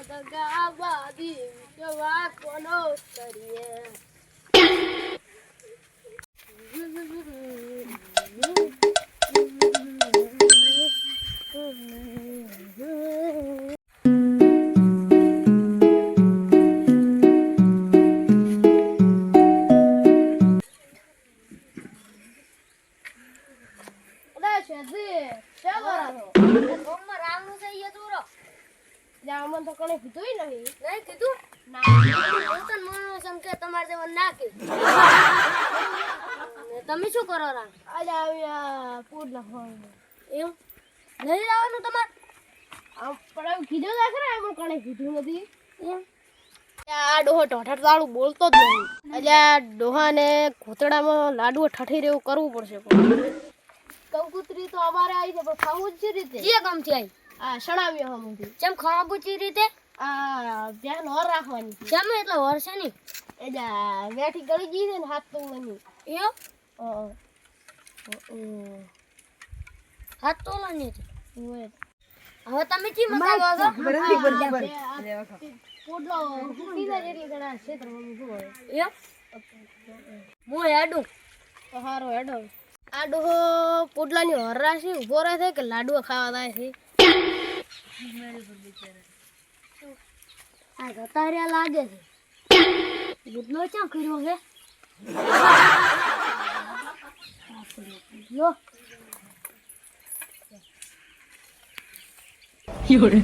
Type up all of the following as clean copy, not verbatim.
ગગાબાદી જવા કોનો કરીએ જામન તો કોને કીધું નહીં કીધું ના બોલતન મોનો સમકે તમાર જેવા ના કે તમે શું કરો રા આજે આવ્યા પૂર લખવાનું એમ લઈ આવવાનું તમાર પણ કીધું ના ખરા એમ કોને કીધું નથી એમ આ ડોહો ઠઠઠ વાળું બોલતો જ નહીં એટલે ડોહાને ઘોતડામાં લાડુ ઠઠી રેવું કરવું પડશે કંકુતરી તો અમારે આવી છે પણ ખાવું જ રીતે જે કામથી આવી આ સણાવ્યો હમથી કેમ ખાવાબુચી રીતે આ ધ્યાન ઓર રાખવાની કેમ એટલે ઓર છે ની એટલે વેઠી ગળી જી છે ને હાથ તોલવાની એયો હાથ તોલવાની છે હવે તમે કી મગાવો છો પોડલો ફૂટી જાય એટલે ઘણા ક્ષેત્રમાં શું હોય એયો મો હેડું તો હારો હેડો આ ડોહો પોડલાની હરાશી ઉભો રહે છે કે લાડુ ખાવા થાય છે આ ગતારિયા લાગે છે ગુડનો ક્યાં કર્યો છે યો યોરે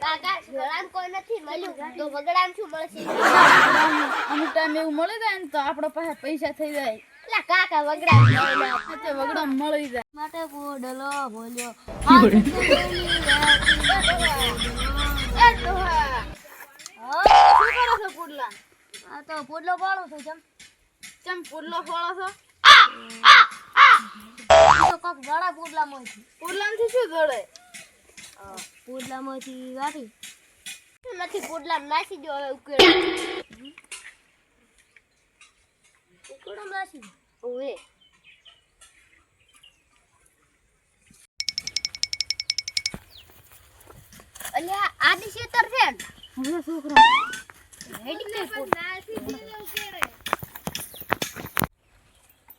કાકા ઘોડામ કોઈ નથી મળ્યું તો વગડામ શું મળશે અમુક ટાઈમ એવું મળી જાય ને તો આપણા પાસે પૈસા થઈ જાય એટલે કાકા વગડામ વગડામ મળી જાય માટે પોડલો બોલ્યો શું કરો છો પોડલા આ તો પોડલો પાડો છો ચમ પોડલો ફોડો છો તો કોક ગળા પોડલામાંથી શું ગળે પોડલામાંથી વાટી નથી પોડલામાં નાસી દો હવે ઉકેડો નાસી ઓએ અલ્યા આદી શેતર છે હવે છોકરા રેડી કે નાસી દો ઉકેડે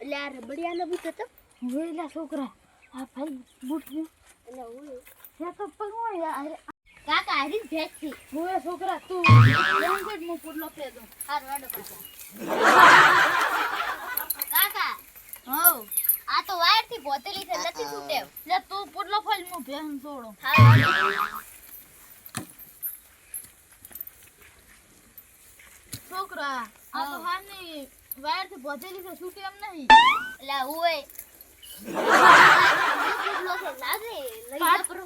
અલ્યા રબડિયાનો બૂટ હતો વેલા છોકરા આ ભાઈ બૂટ ને એટલે ઓએ છે તો પગવા કાકા હરી ભેટ થી ઓએ છોકરા તું લેંગ્વેજ માં પોડલો ફે દો હાર વાડો કાકા હો આ તો વાયર થી બોતેલી છે નથી છૂટે લે તું પોડલો ફાલ મો ભેન છોડો હાર વાડો છોકરા આ તો હાની વાયર થી બોતેલી છે છૂટે એમ નહીં એટલે ઓએ પોડલો છે લાગે લઈ પરો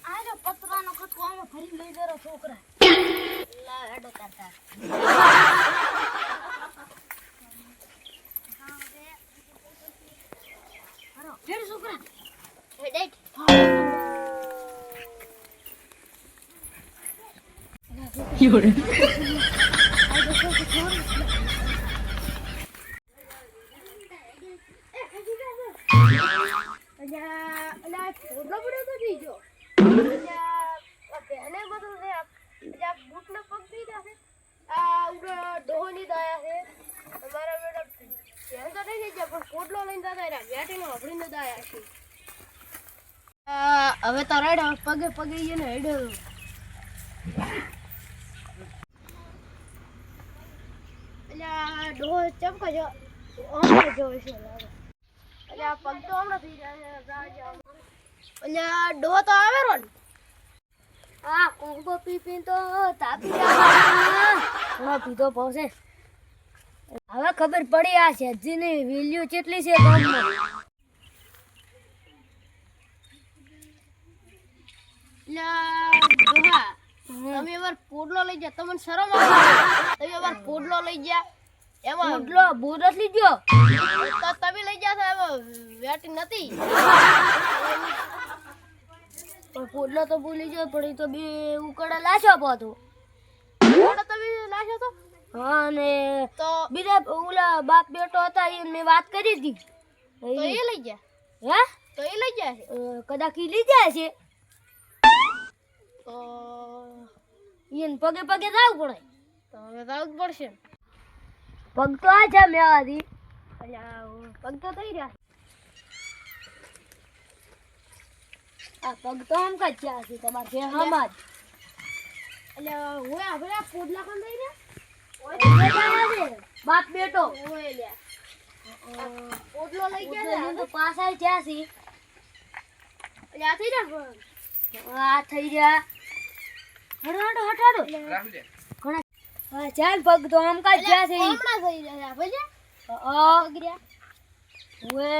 આજો પતરાનો ખટકો આમાં ભરી લઈ જરો છોકરા લા હેડો કાકા હારો હેડ છોકરા હેડ યોરે પોડલો પડ્યો તો થઈ ગયો બેને બધું છે આ બૂટનો પગ થઈ જશે આ ઉડા ડોહની દયા છે તમારા બેટા ધ્યાન તો નહીં થઈ જાય પણ પોડલો લઈને જતા રહ્યા બેટીનો હબડીનો દયા છે હવે તો રેડ પગે પગે ને હેડ એટલે આ ડોહો ચમકો જો હમણાં જો છે લાગે એટલે આ પગ તો હમણાં થઈ જાય એટલે આ ડોહો તો આવે રો આ કોંગો પી તો તાપી ઘણો પીધો પહોંચે હવે ખબર પડી આ શેઠજીની વેલ્યુ કેટલી છે ગામમાં તમે એવાર પોડલો લઈ જા તમને શરમ આવે તમે એવાર પોડલો લઈ જા એમાં પોડલો બોરસ લઈ ગયો તો તમે લઈ જા એમાં વેટી નથી પણ પોડલો તો ભૂલી ગયો પણ એ તો બે ઉકળા લાશો પાતો ઓલો તમે લાશો તો હા અને તો બીજા ઓલા બાપ બેટો હતા એને મેં વાત કરી હતી તો એ લઈ ગયા હે તો એ લઈ ગયા છે કદાચ ઈ લઈ જાય છે તો એને પગે પગે જવું પડે હવે જવું જ પડશે પગ તો આ છે મેવાથી અલ્યા પગ તો થઈ રહ્યા આ પગ તો આમ કાજ છે તમારે છે હમાજ અલ્યા ઓય આપણે આ પોડલા કોણ થઈ રહ્યા બાપ બેટો ઓય લ્યા પોડલો લઈ ગયા તો પાછા જ્યાં છે અલ્યા થઈ રહ્યા આ થઈ ગયા હટાડો હટાડો ઘણા હા ચાલ પગ તો આમ કાજ જ્યાં છે હમણાં થઈ રહ્યા ભલે પગર્યા ઓએ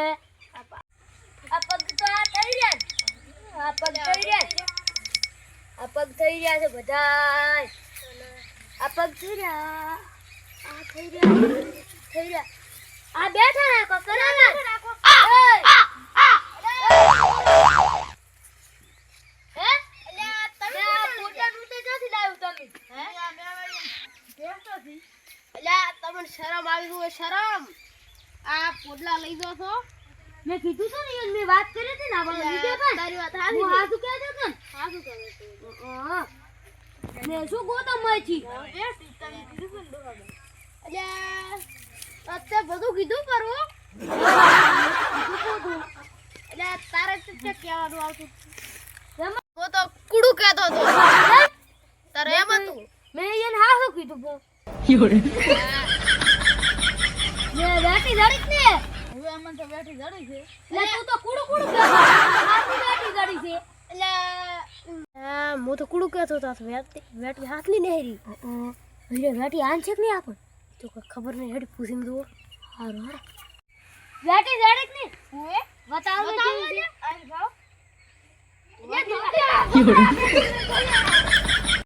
આ પગ તો આ થઈ રહ્યા છે. આ પગ થઈ રહ્યા છે. આ પગ થઈ રહ્યા છે બધાય આ પગ થઈ રહ્યા આ થઈ રહ્યા આ બેઠા રાખો કરાના હે અલ્યા તમે આ પોટા નુતે ક્યાંથી લાવ્યું તમે હે અલ્યા તમને શરમ આવી ગઈ હોય શરમ આ પોડલા લઈ જો છો મેં કીધું તો ને મેં વાત કરી હતી ને આ વાળો વિડિયો પર તારી વાત હું હાજી હાથું કહેતો હતો ને હાજુ કરે છે હા મેં શું ગોતો મયથી અલ્યા અત્યારે બધું કીધું કરું એટલે તારે ચૂપચાપ કહેવાનું આવતું હું તો કુડું કહેતો હતો તારે એમ હતું મેં એને હાથું કીધું બો મેં બેઠી જડી ને હવે અમને તો બેઠી જડી છે એટલે તું તો કુડું કુડું કહેતો હાથી બેઠી જડી છે એટલે હું તો કુડું કહેતો હતો બેઠી હાથની નહેરી એટલે બેઠી આન છે કે નહીં આપણ તો કોઈ ખબર નહીં હેડી પૂછીને જુઓ હારું હારું બેઠી જડી ને હું બતાવો બતાવો ને અરે ભાવ એટલે